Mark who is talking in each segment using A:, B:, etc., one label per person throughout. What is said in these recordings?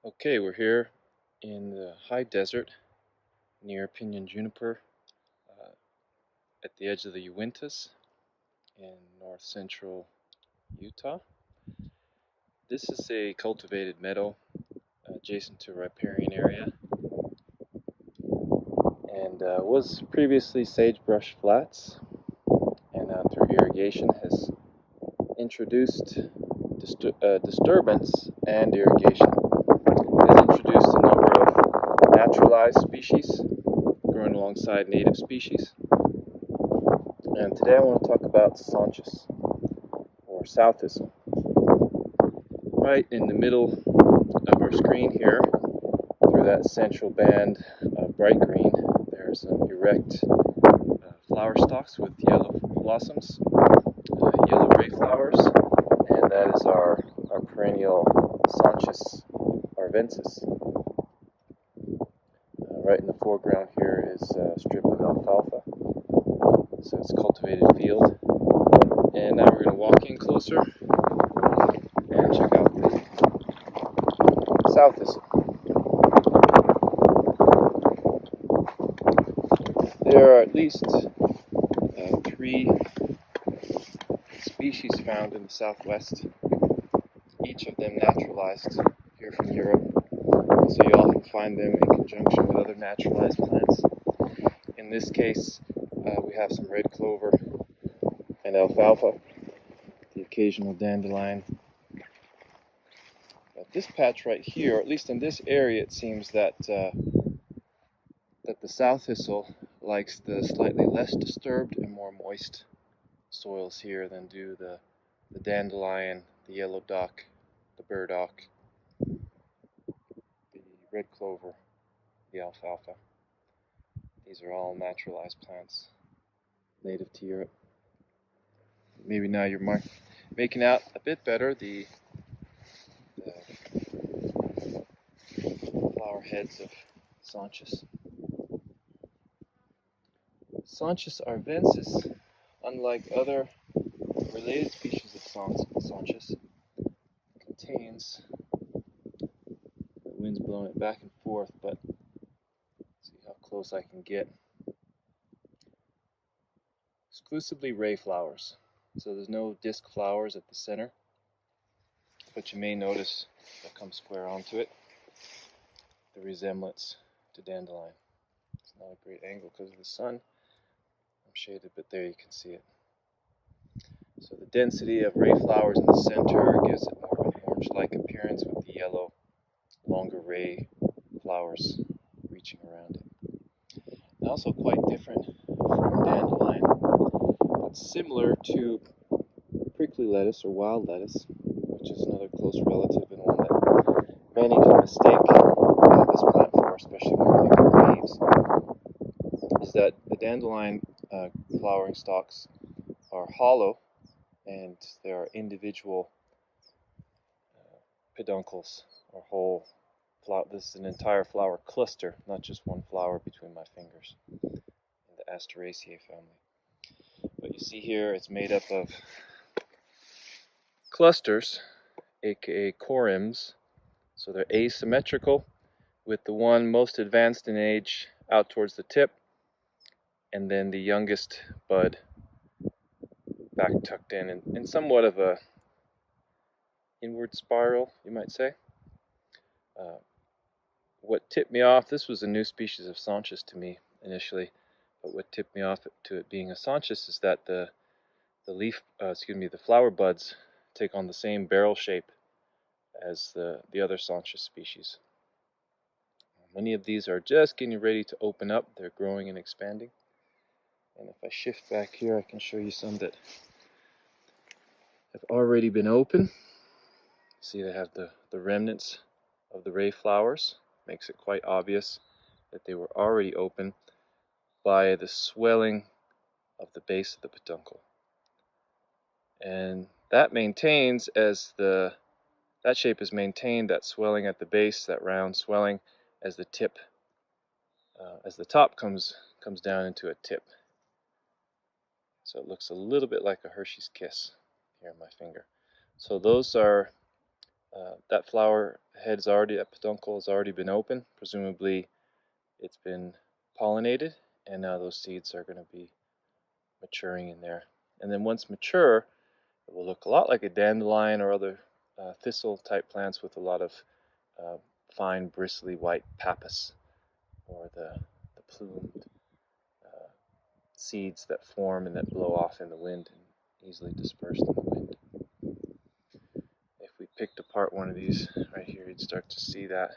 A: Okay, we're here in the high desert near Pinyon Juniper uh, at the edge of the Uintas in north central Utah. This is a cultivated meadow adjacent to riparian area and was previously sagebrush flats, and through irrigation has introduced disturbance and irrigation has introduced a number of naturalized species growing alongside native species. And today I want to talk about Sonchus, or sow thistle. Right in the middle of our screen here, through that central band of bright green, there are some erect flower stalks with yellow blossoms, yellow ray flowers, and that is our perennial Sonchus arvensis. Right in the foreground here is a strip of alfalfa. So it's a cultivated field. And now we're going to walk in closer and check out the sow thistle. There are at least 3 species found in the southwest, each of them naturalized here from Europe. So you often find them in conjunction with other naturalized plants. In this case, we have some red clover and alfalfa, the occasional dandelion. But this patch right here, or at least in this area, it seems that the sow thistle likes the slightly less disturbed and more moist soils here than do the dandelion, the yellow dock, the burdock, the red clover, the alfalfa. These are all naturalized plants native to Europe. Maybe now you're making out a bit better the flower heads of Sonchus. Sonchus arvensis, unlike other related species of Sonchus, contains, the wind's blowing it back and forth, but see how close I can get, exclusively ray flowers. So there's no disc flowers at the center, but you may notice, if I come square onto it, the resemblance to dandelion. It's not a great angle because of the sun. I'm shaded, but there you can see it. So the density of ray flowers in the center gives it more of an orange-like appearance with the yellow, longer ray flowers reaching around it. And also quite different from dandelion, but similar to prickly lettuce or wild lettuce, which is another close relative and one that many can mistake this plant for, especially when you think of the leaves, is that the dandelion flowering stalks are hollow, and there are individual peduncles or whole flower. This is an entire flower cluster, not just one flower between my fingers, in the Asteraceae family. But you see here it's made up of clusters, aka corymbs. So they're asymmetrical, with the one most advanced in age out towards the tip, and then the youngest bud back tucked in somewhat of a inward spiral, you might say. What tipped me off, this was a new species of Sonchus to me initially, but what tipped me off to it being a Sonchus is that the flower buds take on the same barrel shape as the other Sonchus species. Many of these are just getting ready to open up. They're growing and expanding. And if I shift back here, I can show you some that have already been open. See, they have the remnants of the ray flowers. Makes it quite obvious that they were already open by the swelling of the base of the peduncle. And that maintains that shape is maintained, that swelling at the base, that round swelling, as the top comes down into a tip. So it looks a little bit like a Hershey's Kiss here on my finger. So those are That flower head's already, that peduncle has already been open. Presumably it's been pollinated, and now those seeds are going to be maturing in there. And then once mature, it will look a lot like a dandelion or other thistle type plants with a lot of fine bristly white pappus, or the plumed seeds that form and that blow off in the wind and easily dispersed in the wind. If we picked apart one of these right here, you'd start to see that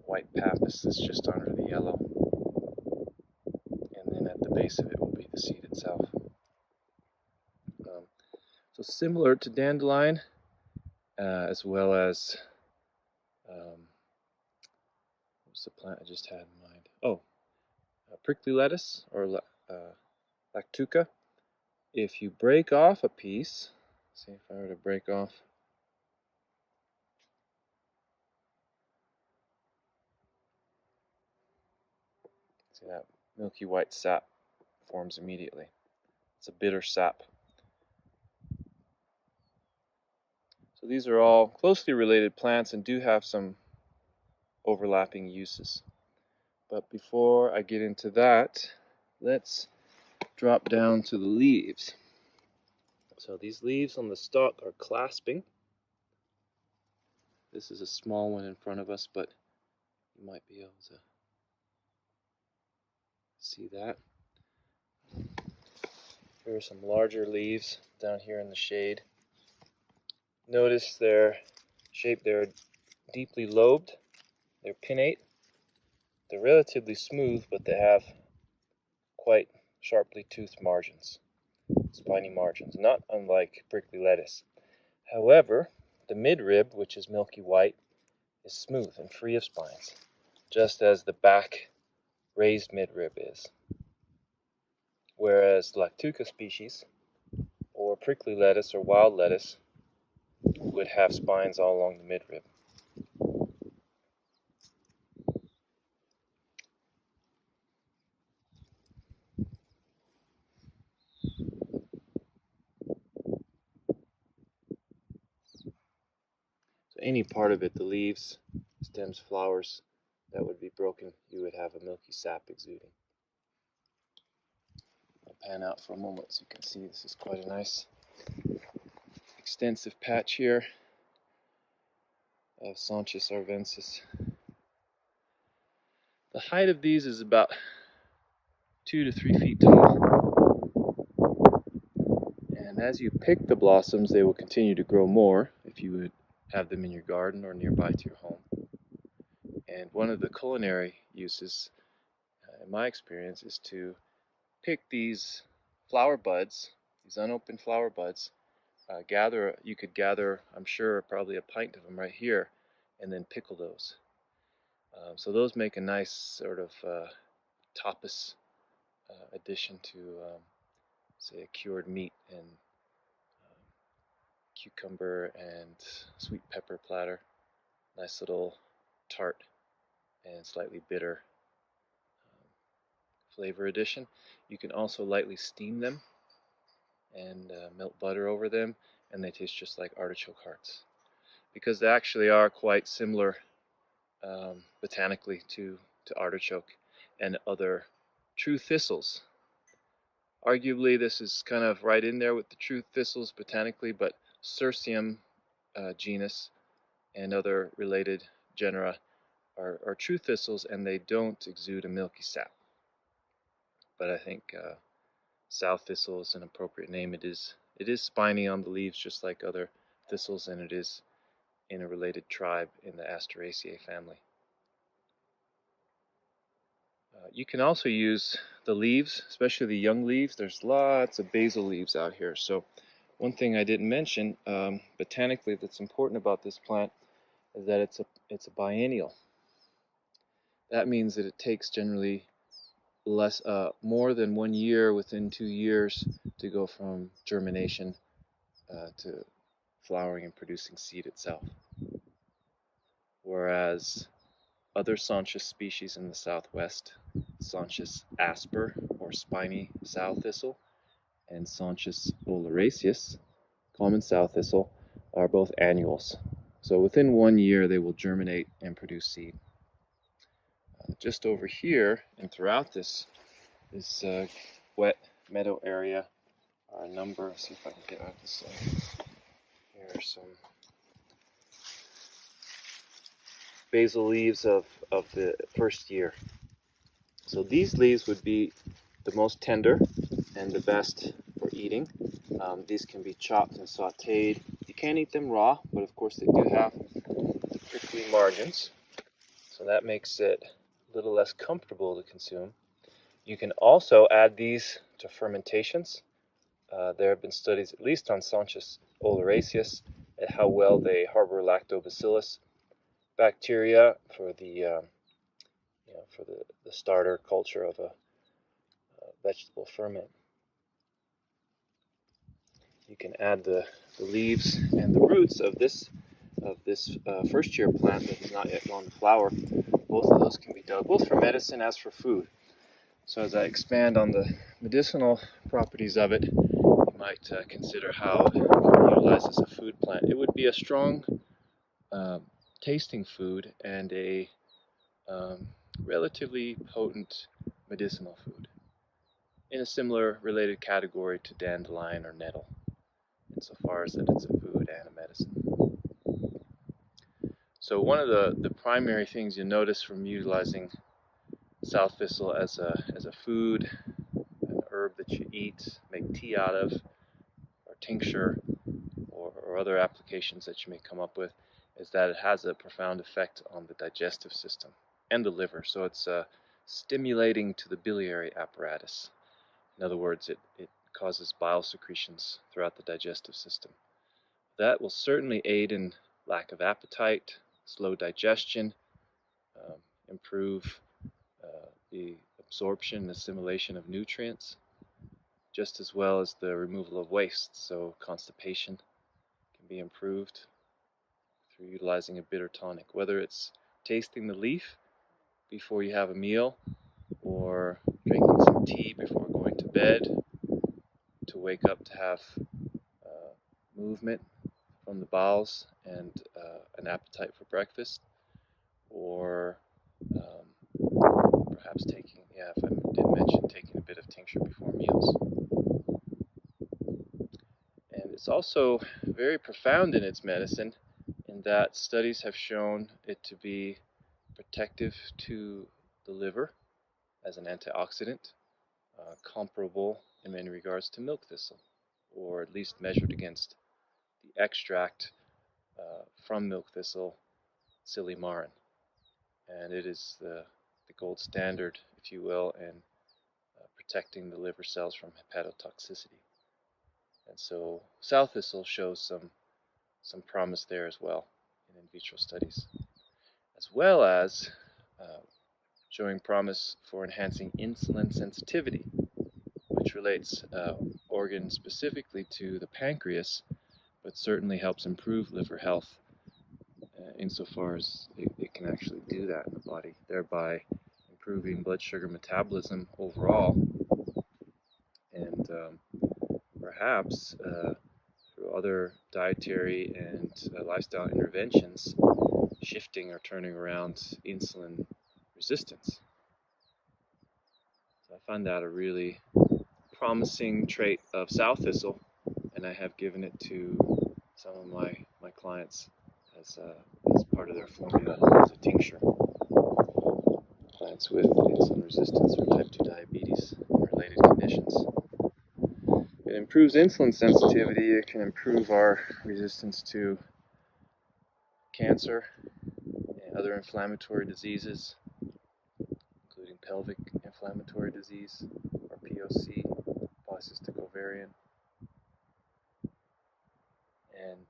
A: white pappus that's just under the yellow, and then at the base of it will be the seed itself. So similar to dandelion, as well as what's the plant I just had in mind? Oh, prickly lettuce or lactuca. If you break off a piece, see if I were to break off. See that milky white sap forms immediately. It's a bitter sap. So these are all closely related plants and do have some overlapping uses. But before I get into that, let's drop down to the leaves. So these leaves on the stalk are clasping. This is a small one in front of us, but you might be able to see that. Here are some larger leaves down here in the shade. Notice their shape. They're deeply lobed. They're pinnate. They're relatively smooth, but they have quite sharply toothed margins, spiny margins, not unlike prickly lettuce. However, the midrib, which is milky white, is smooth and free of spines, just as the back raised midrib is. Whereas lactuca species, or prickly lettuce or wild lettuce, would have spines all along the midrib. So any part of it, the leaves, stems, flowers, that would be broken, you would have a milky sap exuding. I'll pan out for a moment so you can see this is quite a nice extensive patch here of Sonchus arvensis. The height of these is about 2 to 3 feet tall. And as you pick the blossoms, they will continue to grow more if you would have them in your garden or nearby to your home. And one of the culinary uses, in my experience, is to pick these flower buds, these unopened flower buds. You could gather, I'm sure, probably a pint of them right here, and then pickle those. So those make a nice sort of tapas addition to, say, a cured meat and cucumber and sweet pepper platter. Nice little tart and slightly bitter flavor addition. You can also lightly steam them and melt butter over them, and they taste just like artichoke hearts, because they actually are quite similar botanically to artichoke and other true thistles. Arguably this is kind of right in there with the true thistles botanically, but Cirsium genus and other related genera are true thistles, and they don't exude a milky sap. But I think sow thistle is an appropriate name. It is spiny on the leaves just like other thistles, and it is in a related tribe in the Asteraceae family. You can also use the leaves, especially the young leaves. There's lots of basil leaves out here. So one thing I didn't mention botanically that's important about this plant is that it's a biennial. That means that it takes generally more than 1 year, within 2 years, to go from germination to flowering and producing seed itself. Whereas other Sonchus species in the southwest, Sonchus asper or spiny sow thistle, and Sonchus oleraceus, common sow thistle, are both annuals. So within 1 year they will germinate and produce seed. Just over here and throughout this wet meadow area are a number. Let's see if I can get out this. Here are some basal leaves of the first year. So these leaves would be the most tender and the best for eating. These can be chopped and sauteed. You can't eat them raw, but of course they do have prickly margins, so that makes it a little less comfortable to consume. You can also add these to fermentations. There have been studies, at least on Sonchus oleracea, at how well they harbor lactobacillus bacteria for the the starter culture of a vegetable ferment. You can add the leaves and the roots of this first year plant that has not yet gone to flower. Both of those can be dug, both for medicine as for food. So as I expand on the medicinal properties of it, you might consider how it can be utilized as a food plant. It would be a strong tasting food and a relatively potent medicinal food, in a similar related category to dandelion or nettle, insofar as that it's a food and a medicine. So one of the primary things you notice from utilizing south thistle as a food, an herb that you eat, make tea out of, or tincture, or other applications that you may come up with, is that it has a profound effect on the digestive system and the liver. So it's stimulating to the biliary apparatus. In other words, it causes bile secretions throughout the digestive system. That will certainly aid in lack of appetite, slow digestion, improve the absorption and assimilation of nutrients, just as well as the removal of waste. So constipation can be improved through utilizing a bitter tonic, whether it's tasting the leaf before you have a meal, or drinking some tea before going to bed, to wake up to have movement from the bowels and an appetite for breakfast, or perhaps taking, if I did mention, taking a bit of tincture before meals. And it's also very profound in its medicine, in that studies have shown it to be protective to the liver as an antioxidant, comparable in many regards to milk thistle, or at least measured against the extract from milk thistle, silymarin. And it is the gold standard, if you will, in protecting the liver cells from hepatotoxicity. And so south thistle shows some promise there as well in vitro studies, as well as showing promise for enhancing insulin sensitivity, which relates organ specifically to the pancreas, but certainly helps improve liver health insofar as it can actually do that in the body, thereby improving blood sugar metabolism overall, and perhaps through other dietary and lifestyle interventions, shifting or turning around insulin resistance. So I find that a really promising trait of south thistle, and I have given it to some of my clients as part of their formula as a tincture. Clients with insulin resistance or type 2 diabetes and related conditions. It improves insulin sensitivity. It can improve our resistance to cancer and other inflammatory diseases, including pelvic inflammatory disease, or POC, polycystic ovarian. And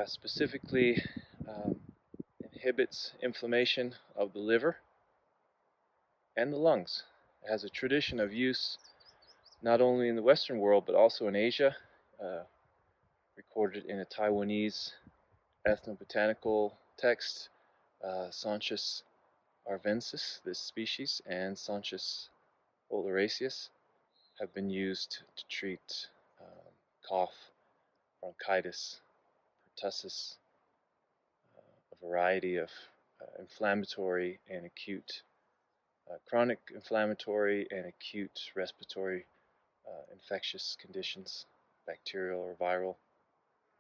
A: specifically inhibits inflammation of the liver and the lungs. It has a tradition of use not only in the Western world but also in Asia, recorded in a Taiwanese ethnobotanical text. Sonchus arvensis, this species, and Sonchus oleracea have been used to treat cough, bronchitis, pertussis, a variety of inflammatory and acute, chronic inflammatory and acute respiratory infectious conditions, bacterial or viral.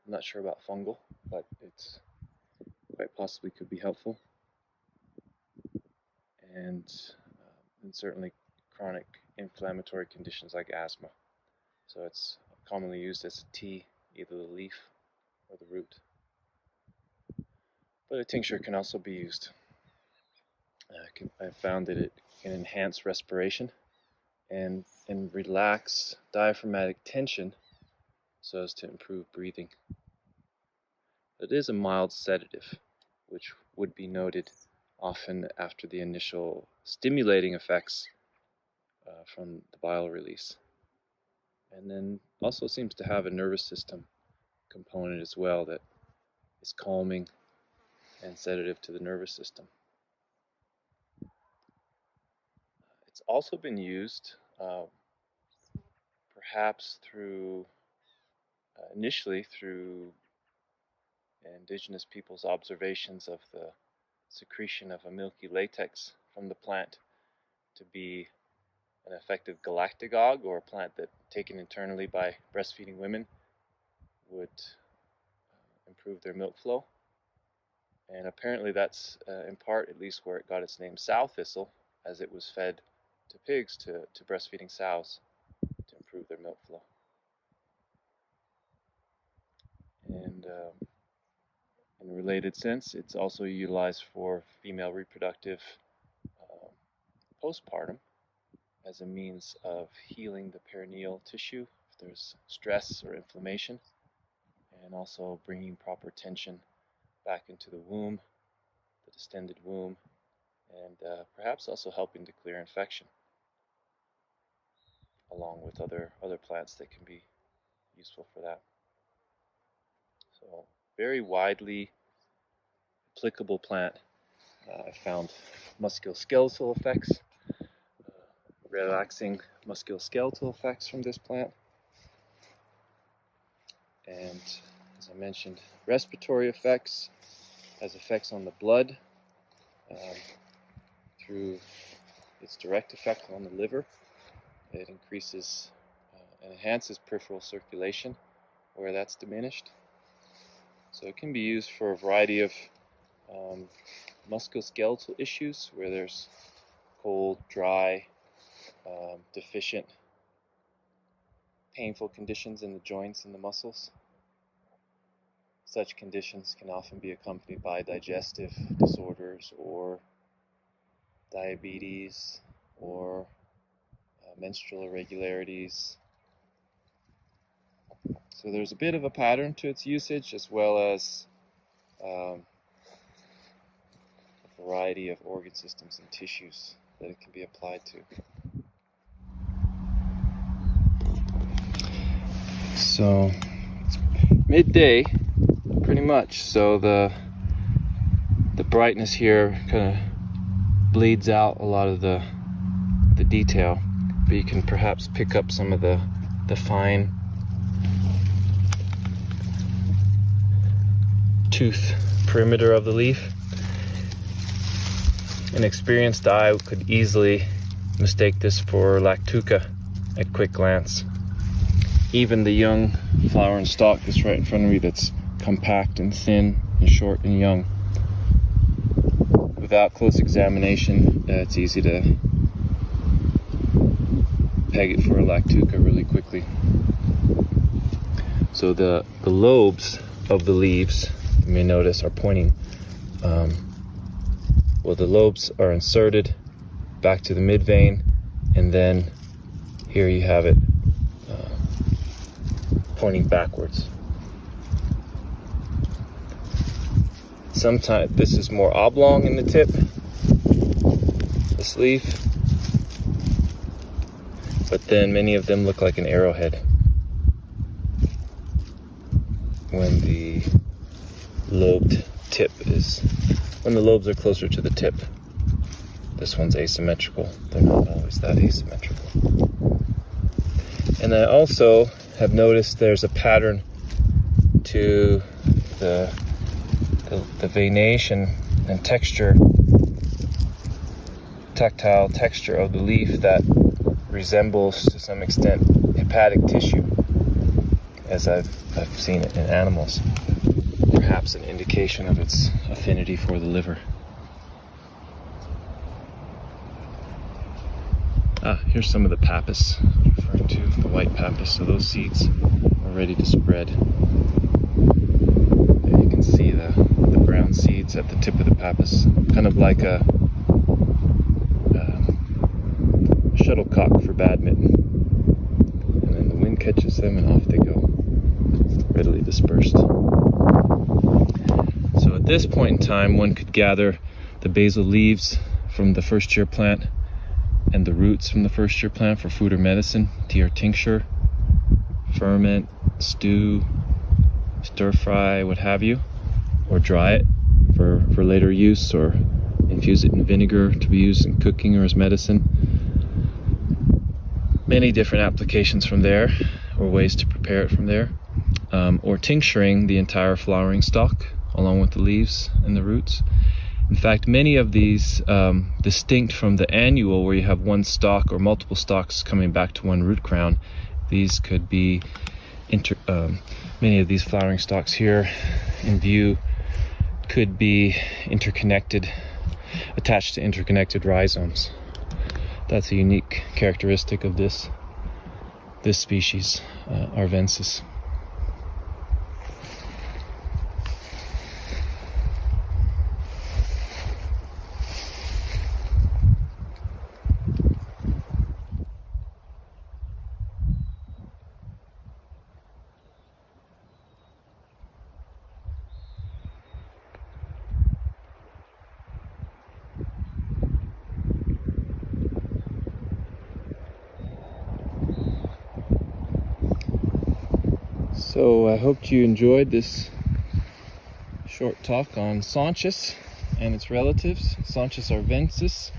A: I'm not sure about fungal, but it's quite possibly could be helpful. And certainly chronic inflammatory conditions like asthma. So it's commonly used as a tea, either the leaf or the root. But a tincture can also be used. I found that it can enhance respiration and relax diaphragmatic tension so as to improve breathing. It is a mild sedative, which would be noted often after the initial stimulating effects from the bile release. And then also seems to have a nervous system component as well that is calming and sedative to the nervous system. It's also been used perhaps through initially through indigenous people's observations of the secretion of a milky latex from the plant to be an effective galactagogue, or a plant that, taken internally by breastfeeding women, would improve their milk flow. And apparently that's in part at least where it got its name, sow thistle, as it was fed to pigs, to breastfeeding sows, to improve their milk flow. And in a related sense, it's also utilized for female reproductive postpartum as a means of healing the perineal tissue if there's stress or inflammation, and also bringing proper tension back into the womb, the distended womb, and perhaps also helping to clear infection, along with other plants that can be useful for that. So, very widely applicable plant. I found musculoskeletal effects, relaxing musculoskeletal effects from this plant, and as I mentioned, respiratory effects, has effects on the blood through its direct effect on the liver. It increases and enhances peripheral circulation where that's diminished. So it can be used for a variety of musculoskeletal issues where there's cold, dry, deficient, painful conditions in the joints and the muscles. Such conditions can often be accompanied by digestive disorders or diabetes or menstrual irregularities. So there's a bit of a pattern to its usage, as well as a variety of organ systems and tissues that it can be applied to. So it's midday, pretty much. So the brightness here kind of bleeds out a lot of the detail, but you can perhaps pick up some of the fine tooth perimeter of the leaf. An experienced eye could easily mistake this for lactuca at quick glance. Even the young flower and stalk that's right in front of me, that's compact and thin and short and young, without close examination, it's easy to peg it for a lactuca really quickly. So the lobes of the leaves, you may notice, are pointing. The lobes are inserted back to the mid vein, and then here you have it pointing backwards. Sometimes this is more oblong in the tip, this leaf, but then many of them look like an arrowhead when the lobed tip is, when the lobes are closer to the tip. This one's asymmetrical. They're not always that asymmetrical. And I also have noticed there's a pattern to the veination and texture, tactile texture of the leaf that resembles to some extent hepatic tissue, as I've seen it in animals. Perhaps an indication of its affinity for the liver. Here's some of the pappus I'm referring to, the white pappus. So those seeds are ready to spread. There you can see the brown seeds at the tip of the pappus, kind of like a shuttlecock for badminton. And then the wind catches them and off they go, readily dispersed. So at this point in time, one could gather the basal leaves from the first year plant and the roots from the first year plant for food or medicine, tea or tincture, ferment, stew, stir fry, what have you, or dry it for later use, or infuse it in vinegar to be used in cooking or as medicine. Many different applications from there, or ways to prepare it from there, or tincturing the entire flowering stalk along with the leaves and the roots. In fact, many of these, distinct from the annual where you have one stalk or multiple stalks coming back to one root crown, these could be, many of these flowering stalks here in view could be interconnected, attached to interconnected rhizomes. That's a unique characteristic of this species, arvensis. So I hope you enjoyed this short talk on Sonchus and its relatives, Sonchus arvensis.